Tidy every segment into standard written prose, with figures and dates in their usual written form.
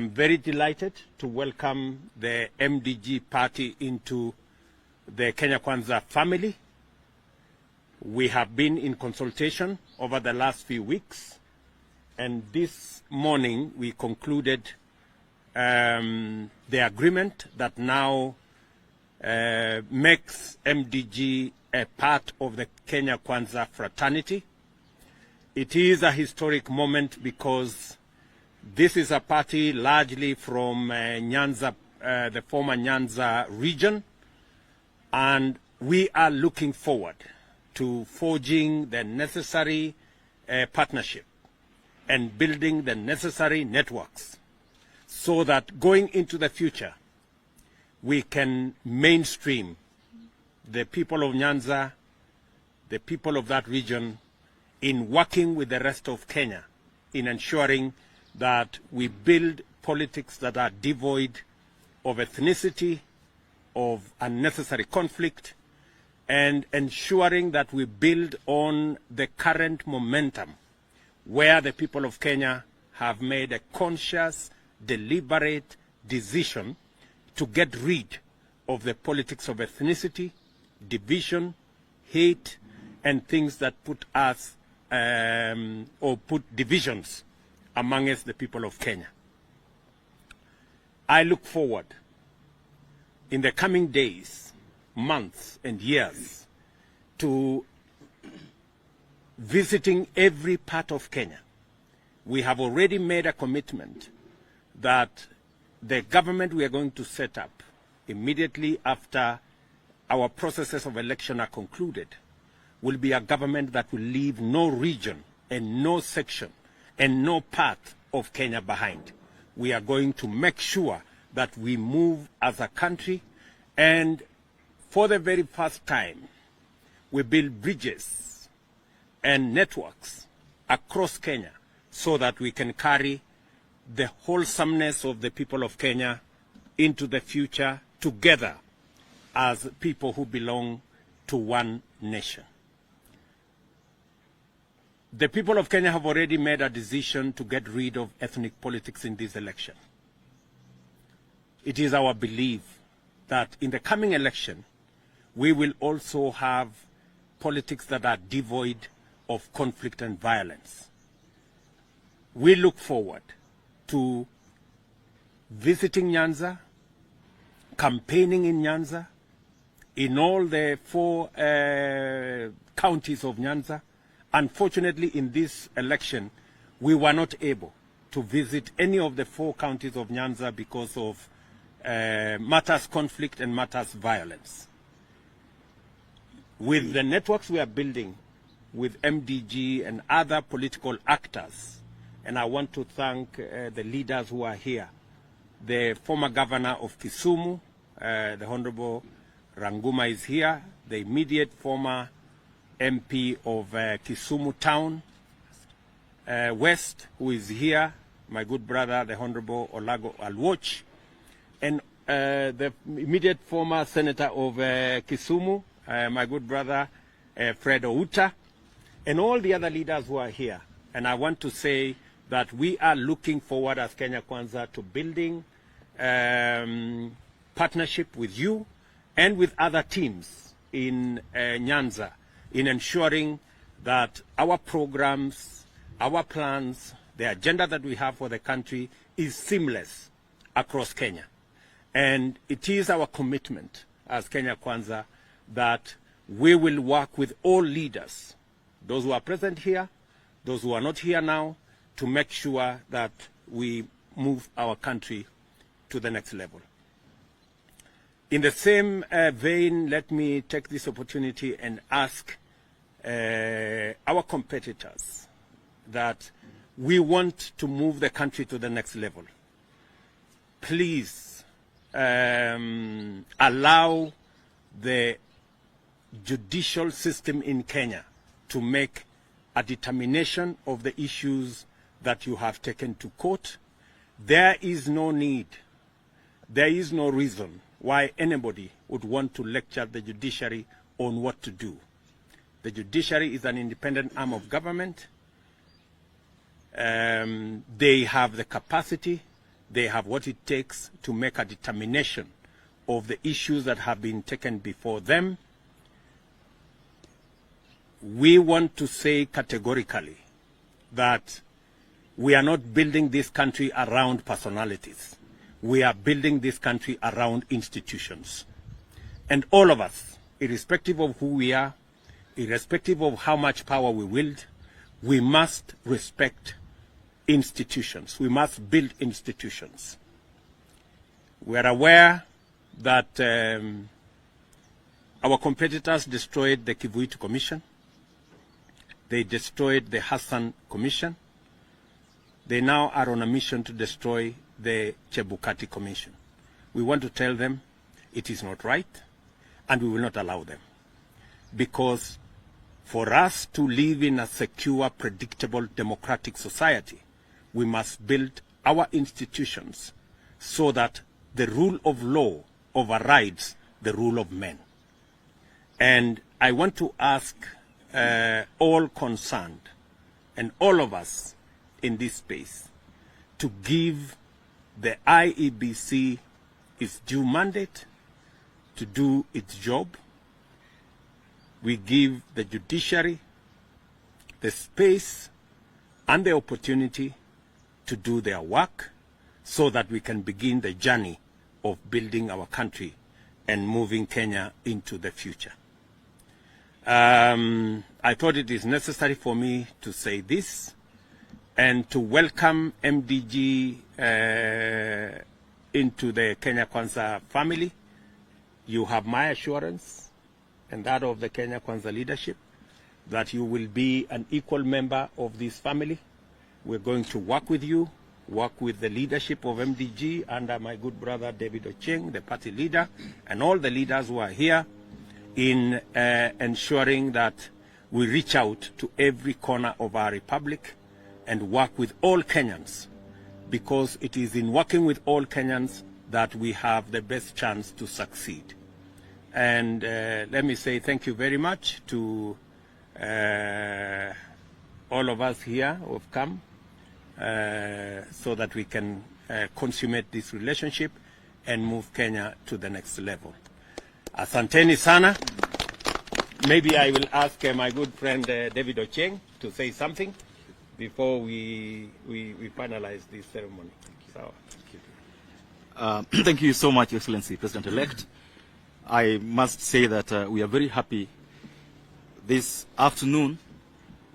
I'm very delighted to welcome the MDG party into the Kenya Kwanza family. We have been in consultation over the last few weeks, and this morning we concluded the agreement that now makes MDG a part of the Kenya Kwanza fraternity. It is a historic moment because this is a party largely from Nyanza, the former Nyanza region, and we are looking forward to forging the necessary partnership and building the necessary networks so that going into the future we can mainstream the people of Nyanza, the people of that region, in working with the rest of Kenya in ensuring that we build politics that are devoid of ethnicity, of unnecessary conflict, and ensuring that we build on the current momentum where the people of Kenya have made a conscious, deliberate decision to get rid of the politics of ethnicity, division, hate, and things that put us or put divisions amongst the people of Kenya. I look forward in the coming days, months, and years to visiting every part of Kenya. We have already made a commitment that the government we are going to set up immediately after our processes of election are concluded will be a government that will leave no region and no section and no part of Kenya behind. We are going to make sure that we move as a country, and for the very first time, we build bridges and networks across Kenya so that we can carry the wholesomeness of the people of Kenya into the future together as people who belong to one nation. The people of Kenya have already made a decision to get rid of ethnic politics in this election. It is our belief that in the coming election, we will also have politics that are devoid of conflict and violence. We look forward to visiting Nyanza, campaigning in Nyanza, in all the 4 counties of Nyanza. Unfortunately, in this election, we were not able to visit any of the 4 counties of Nyanza because of matters conflict and matters violence. With the networks we are building with MDG and other political actors, and I want to thank the leaders who are here, the former governor of Kisumu, the Honorable Ranguma is here, the immediate former MP of Kisumu Town West, who is here, my good brother, the Honorable Olago Alwoch, and the immediate former senator of Kisumu, my good brother Fred Outa, and all the other leaders who are here. And I want to say that we are looking forward as Kenya Kwanza to building partnership with you and with other teams in Nyanza, in ensuring that our programs, our plans, the agenda that we have for the country is seamless across Kenya. And it is our commitment as Kenya Kwanza that we will work with all leaders, those who are present here, those who are not here now, to make sure that we move our country to the next level. In the same vein, let me take this opportunity and ask our competitors that we want to move the country to the next level. Please allow the judicial system in Kenya to make a determination of the issues that you have taken to court. There is no need, there is no reason why anybody would want to lecture the judiciary on what to do. The judiciary is an independent arm of government. They have the capacity They have what it takes to make a determination of the issues that have been taken before them. We want to say categorically that we are not building this country around personalities. We are building this country around institutions. And all of us, irrespective of who we are, irrespective of how much power we wield, we must respect institutions. We must build institutions. We are aware that our competitors destroyed the Kivuitu Commission. They destroyed the Hassan Commission. They now are on a mission to destroy the Chebukati Commission. We want to tell them it is not right, and we will not allow them. Because for us to live in a secure, predictable, democratic society, we must build our institutions so that the rule of law overrides the rule of men. And I want to ask all concerned and all of us in this space to give the IEBC its due mandate to do its job. We give the judiciary the space and the opportunity to do their work so that we can begin the journey of building our country and moving Kenya into the future. I thought it is necessary for me to say this and to welcome MDG into the Kenya Kwanza family. You have my assurance and that of the Kenya Kwanza leadership that you will be an equal member of this family. We're going to work with you, work with the leadership of MDG under my good brother David Ochieng, the party leader, and all the leaders who are here in ensuring that we reach out to every corner of our republic and work with all Kenyans, because it is in working with all Kenyans that we have the best chance to succeed. And let me say thank you very much to all of us here who have come so that we can consummate this relationship and move Kenya to the next level. Asanteni sana. Maybe I will ask my good friend David Ochieng to say something before we finalize this ceremony. So, thank you so much, Excellency President-elect. I must say that we are very happy this afternoon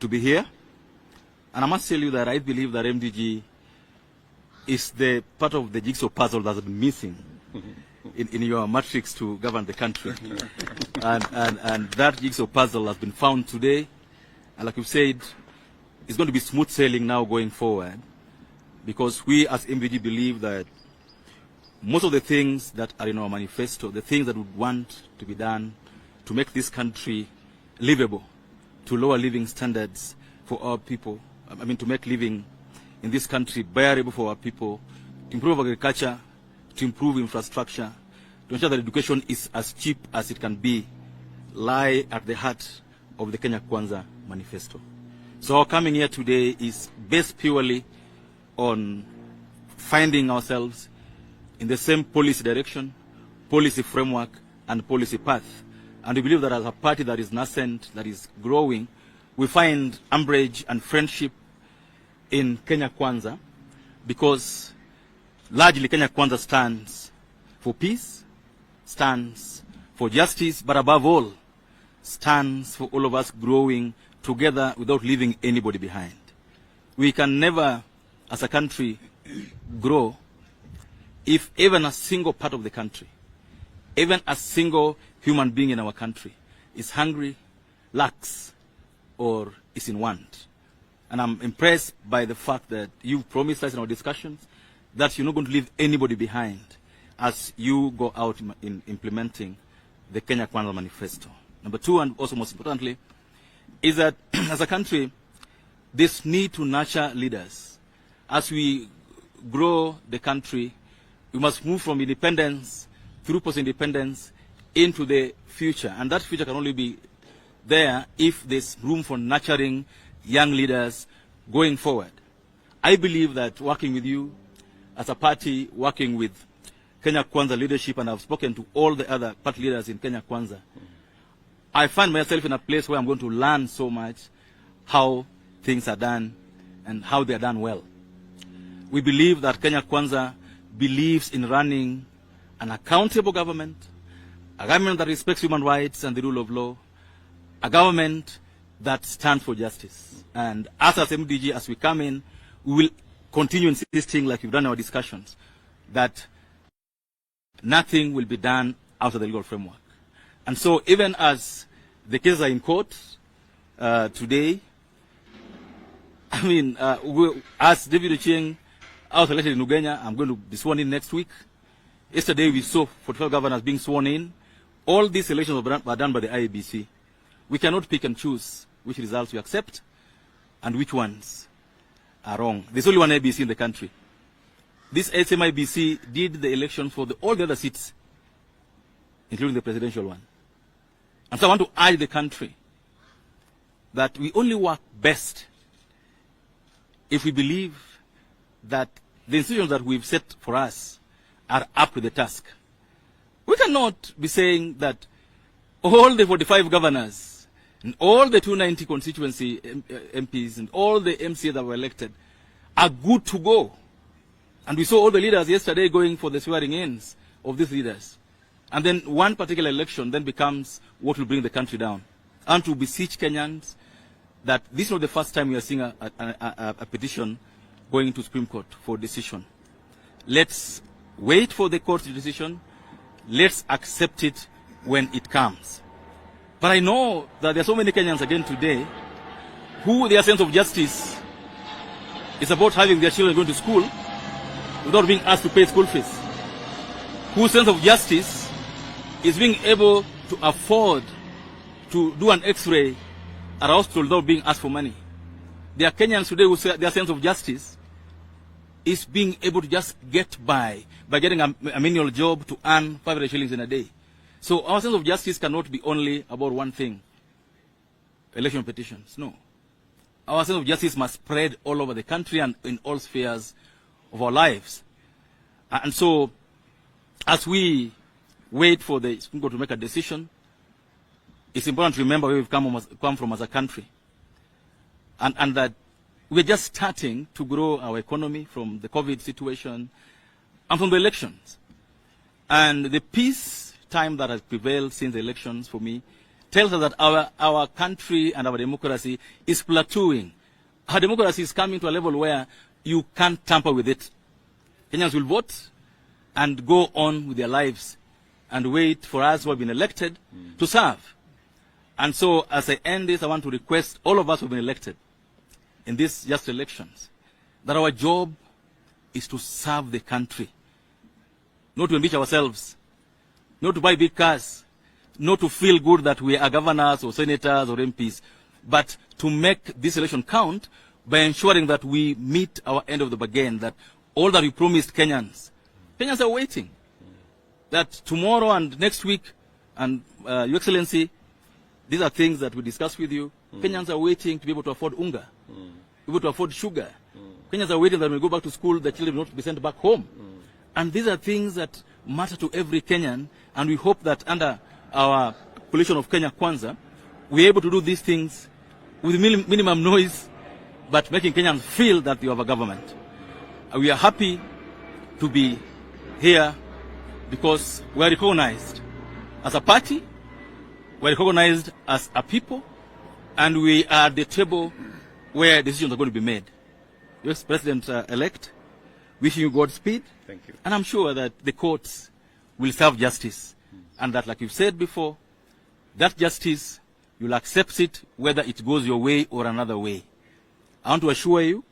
to be here. And I must tell you that I believe that MDG is the part of the jigsaw puzzle that has been missing in your matrix to govern the country. and that jigsaw puzzle has been found today. And like you said, it's going to be smooth sailing now going forward, because we as MDG believe that most of the things that are in our manifesto, the things that we want to be done to make this country livable, to lower living standards for our people, I mean to make living in this country bearable for our people, to improve agriculture, to improve infrastructure, to ensure that education is as cheap as it can be, lie at the heart of the Kenya Kwanza manifesto. So our coming here today is based purely on finding ourselves in the same policy direction, policy framework, and policy path. And we believe that as a party that is nascent, that is growing, we find umbrage and friendship in Kenya Kwanza, because largely Kenya Kwanza stands for peace, stands for justice, but above all, stands for all of us growing together without leaving anybody behind. We can never, as a country, grow if even a single part of the country, even a single human being in our country is hungry, lacks, or is in want. And I'm impressed by the fact that you've promised us in our discussions that you're not going to leave anybody behind as you go out in implementing the Kenya Kwanza manifesto. Number two, and also most importantly, is that as a country, this need to nurture leaders. As we grow the country, we must move from independence through post-independence into the future. And that future can only be there if there's room for nurturing young leaders going forward. I believe that working with you as a party working with Kenya Kwanza leadership, and I've spoken to all the other party leaders in Kenya Kwanza, I find myself in a place where I'm going to learn so much how things are done and how they are done well. We believe that Kenya Kwanza believes in running an accountable government, a government that respects human rights and the rule of law, a government that stands for justice. And as MDG, as we come in, we will continue insisting, like we've done in our discussions, that nothing will be done out of the legal framework. And so even as the cases are in court today, I mean, as David Ochieng, I was elected in Uganda. I'm going to be sworn in next week. Yesterday we saw 45 governors being sworn in. All these elections were done by the IEBC. We cannot pick and choose which results we accept and which ones are wrong. There's only one IEBC in the country. This same IEBC did the election for all the other seats, including the presidential one. And so I want to urge the country that we only work best if we believe that the institutions that we've set for us are up to the task. We cannot be saying that all the 45 governors and all the 290 constituency MPs and all the MCAs that were elected are good to go. And we saw all the leaders yesterday going for the swearing-ins of these leaders. And then one particular election then becomes what will bring the country down. And to beseech Kenyans that this is not the first time we are seeing a petition going to Supreme Court for decision. Let's wait for the court's decision. Let's accept it when it comes. But I know that there are so many Kenyans again today who their sense of justice is about having their children going to school without being asked to pay school fees. Whose sense of justice is being able to afford to do an x-ray at a hospital without being asked for money. There are Kenyans today who say their sense of justice is being able to just get by getting a menial job to earn 500 shillings in a day. So our sense of justice cannot be only about one thing, election petitions. No. Our sense of justice must spread all over the country and in all spheres of our lives. And so, as we wait for the Supreme Court to make a decision, it's important to remember where we've come from as a country. And that we're just starting to grow our economy from the COVID situation and from the elections. And the peace time that has prevailed since the elections, for me, tells us that our country and our democracy is plateauing. Our democracy is coming to a level where you can't tamper with it. Kenyans will vote and go on with their lives and wait for us who have been elected to serve. And so, as I end this, I want to request all of us who have been elected in these just elections that our job is to serve the country, not to enrich ourselves, not to buy big cars, not to feel good that we are governors or senators or MPs, but to make this election count by ensuring that we meet our end of the bargain, that all that we promised Kenyans are waiting. That tomorrow and next week, and Your Excellency, these are things that we discuss with you. Kenyans are waiting to be able to afford unga, able to afford sugar. Kenyans are waiting that when we go back to school, the children will not be sent back home. And these are things that matter to every Kenyan, and we hope that under our coalition of Kenya Kwanza, we're able to do these things with minimum noise, but making Kenyans feel that you have a government. We are happy to be here because we are recognized as a party, we are recognized as a people, and we are at the table where decisions are going to be made. Your President-elect, wishing you Godspeed. Thank you. And I'm sure that the courts will serve justice. And that, like you've said before, that justice, you'll accept it whether it goes your way or another way. I want to assure you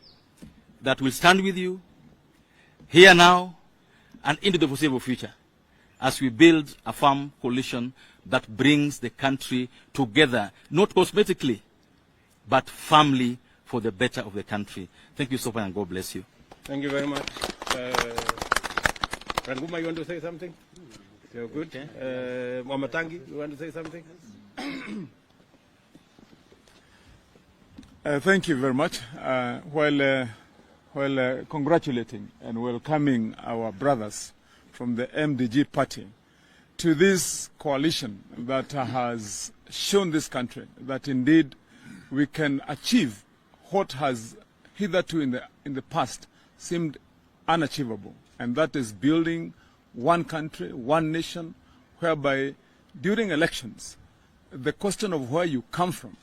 that we'll stand with you here now and into the foreseeable future as we build a firm coalition that brings the country together, not cosmetically, but firmly for the better of the country. Thank you so much, and God bless you. Thank you very much. Ranguma, you want to say something? You're good. Okay. Mwamatangi, you want to say something? Thank you very much. While congratulating and welcoming our brothers from the MDG party to this coalition that has shown this country that indeed we can achieve what has hitherto in the past seemed unachievable, and that is building one country, one nation, whereby during elections, the question of where you come from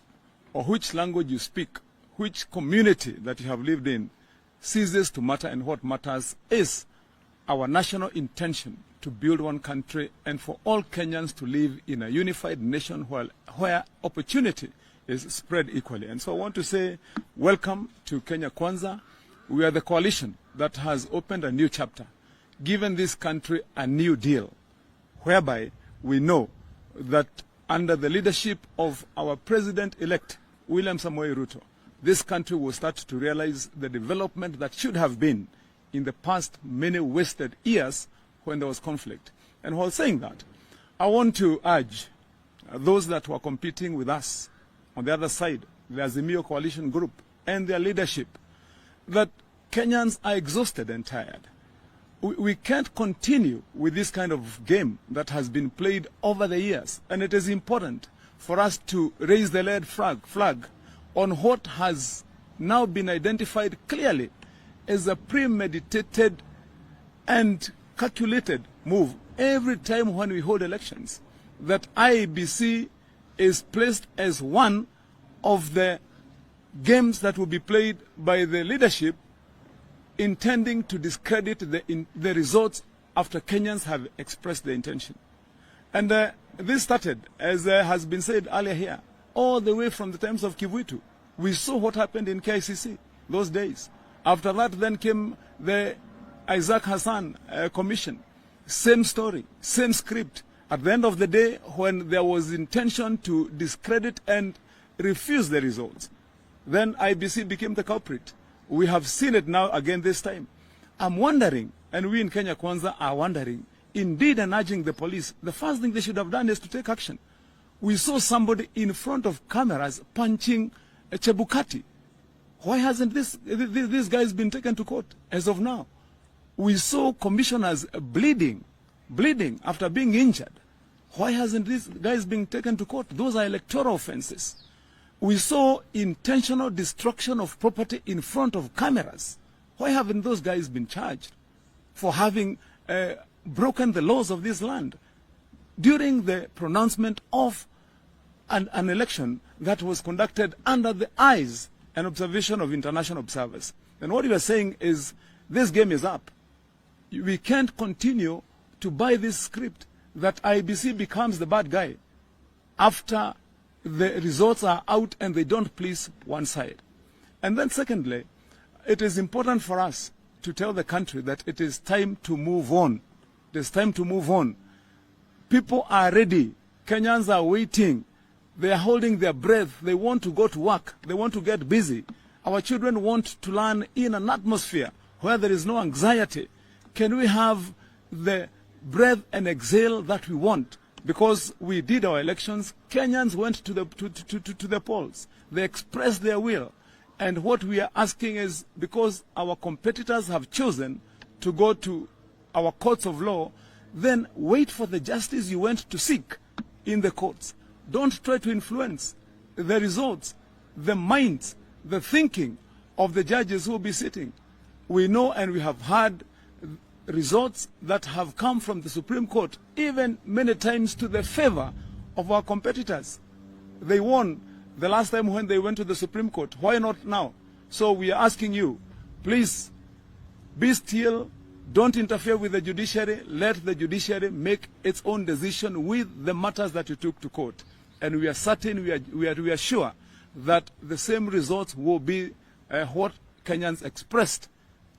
or which language you speak, which community that you have lived in, ceases to matter, and what matters is our national intention to build one country and for all Kenyans to live in a unified nation where opportunity is spread equally. And so I want to say welcome to Kenya Kwanza. We are the coalition that has opened a new chapter, given this country a new deal, whereby we know that under the leadership of our president-elect, William Samoei Ruto, this country will start to realize the development that should have been in the past many wasted years when there was conflict. And while saying that, I want to urge those that were competing with us on the other side, the Azimio coalition group and their leadership, that Kenyans are exhausted and tired. We can't continue with this kind of game that has been played over the years. And it is important for us to raise the red flag on what has now been identified clearly as a premeditated and calculated move every time when we hold elections, that IEBC is placed as one of the games that will be played by the leadership intending to discredit the results after Kenyans have expressed their intention. And this started, as has been said earlier here, all the way from the times of Kivuitu. We saw what happened in KICC those days. After that then came the Isaac Hassan Commission. Same story, same script. At the end of the day, when there was intention to discredit and refuse the results, then IBC became the culprit. We have seen it now again this time. I'm wondering, and we in Kenya Kwanza are wondering, indeed and urging the police, the first thing they should have done is to take action. We saw somebody in front of cameras punching a Chebukati. Why hasn't this guy's been taken to court as of now? We saw commissioners bleeding after being injured. Why hasn't this guys been taken to court? Those are electoral offenses. We saw intentional destruction of property in front of cameras. Why haven't those guys been charged for having broken the laws of this land during the pronouncement of an election that was conducted under the eyes and observation of international observers? And what we are saying is this game is up. We can't continue to buy this script that IBC becomes the bad guy after the results are out and they don't please one side. And then secondly, it is important for us to tell the country that it is time to move on. It is time to move on. People are ready. Kenyans are waiting. They are holding their breath. They want to go to work. They want to get busy. Our children want to learn in an atmosphere where there is no anxiety. Can we have the breath and exhale that we want? Because we did our elections, Kenyans went to the polls. They expressed their will. And what we are asking is, because our competitors have chosen to go to our courts of law, then wait for the justice you went to seek in the courts. Don't try to influence the results, the minds, the thinking of the judges who will be sitting. We know and we have had results that have come from the Supreme Court, even many times to the favor of our competitors. They won the last time when they went to the Supreme Court. Why not now? So we are asking you, please be still. Don't interfere with the judiciary. Let the judiciary make its own decision with the matters that you took to court. And we are certain, we are sure that the same results will be what Kenyans expressed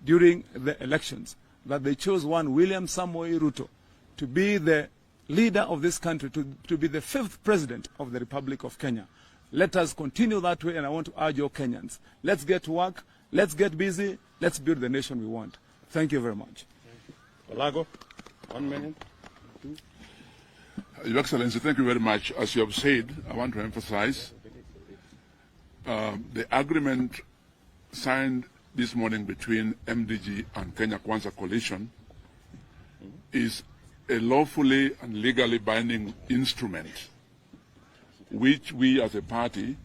during the elections, that they chose one William Samoei Ruto to be the leader of this country, to be the 5th president of the Republic of Kenya. Let us continue that way, and I want to urge all Kenyans. Let's get to work, let's get busy, let's build the nation we want. Thank you very much. Olago, 1 minute. Your Excellency, thank you very much. As you have said, I want to emphasize the agreement signed this morning between MDG and Kenya Kwanza coalition is a lawfully and legally binding instrument which we as a party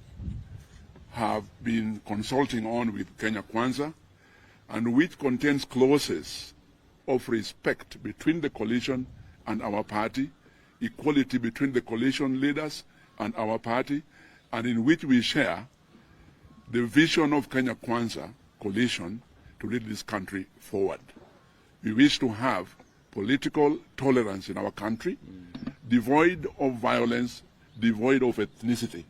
have been consulting on with Kenya Kwanza, and which contains clauses of respect between the coalition and our party, equality between the coalition leaders and our party, and in which we share the vision of Kenya Kwanza coalition to lead this country forward. We wish to have political tolerance in our country, devoid of violence, devoid of ethnicity.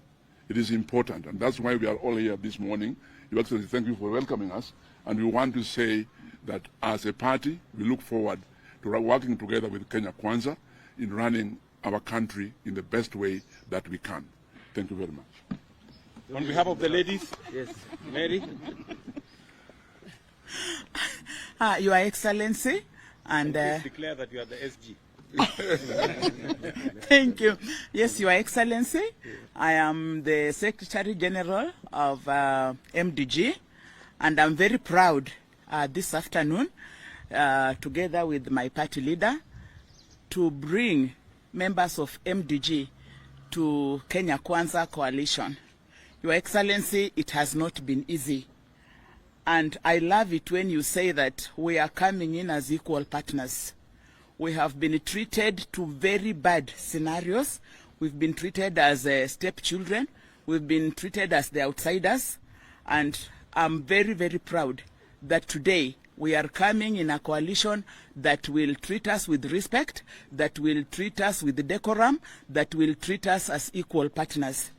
It is important, and that's why we are all here this morning. Your Excellency, thank you for welcoming us, and we want to say that as a party, we look forward to working together with Kenya Kwanza in running our country in the best way that we can. Thank you very much. On behalf of the ladies, yes, Mary. Your Excellency, and please declare that you are the SG. Thank you. Yes, Your Excellency, I am the Secretary General of MDG, and I'm very proud this afternoon, together with my party leader, to bring members of MDG to Kenya Kwanza coalition. Your Excellency, it has not been easy. And I love it when you say that we are coming in as equal partners. We have been treated to very bad scenarios. We've been treated as stepchildren. We've been treated as the outsiders. And I'm very, very proud that today we are coming in a coalition that will treat us with respect, that will treat us with decorum, that will treat us as equal partners.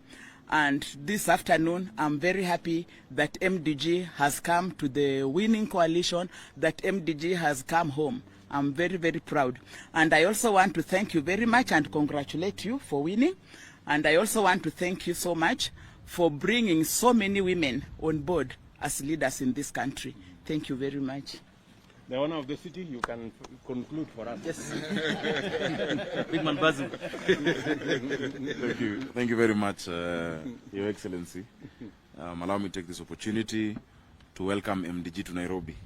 And this afternoon, I'm very happy that MDG has come to the winning coalition, that MDG has come home. I'm very, very proud. And I also want to thank you very much and congratulate you for winning. And I also want to thank you so much for bringing so many women on board as leaders in this country. Thank you very much. The owner of the city, you can conclude for us. Yes. Big man Basil. Thank you very much, Your Excellency. Allow me to take this opportunity to welcome MDG to Nairobi.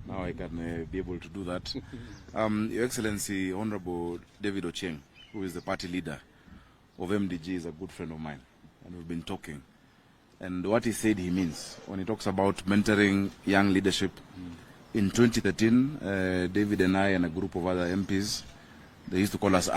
Now I can be able to do that. Your Excellency, Honorable David Ochieng, who is the party leader of MDG, is a good friend of mine, and we've been talking. And what he said he means when he talks about mentoring young leadership. In 2013, David and I and a group of other MPs, they used to call us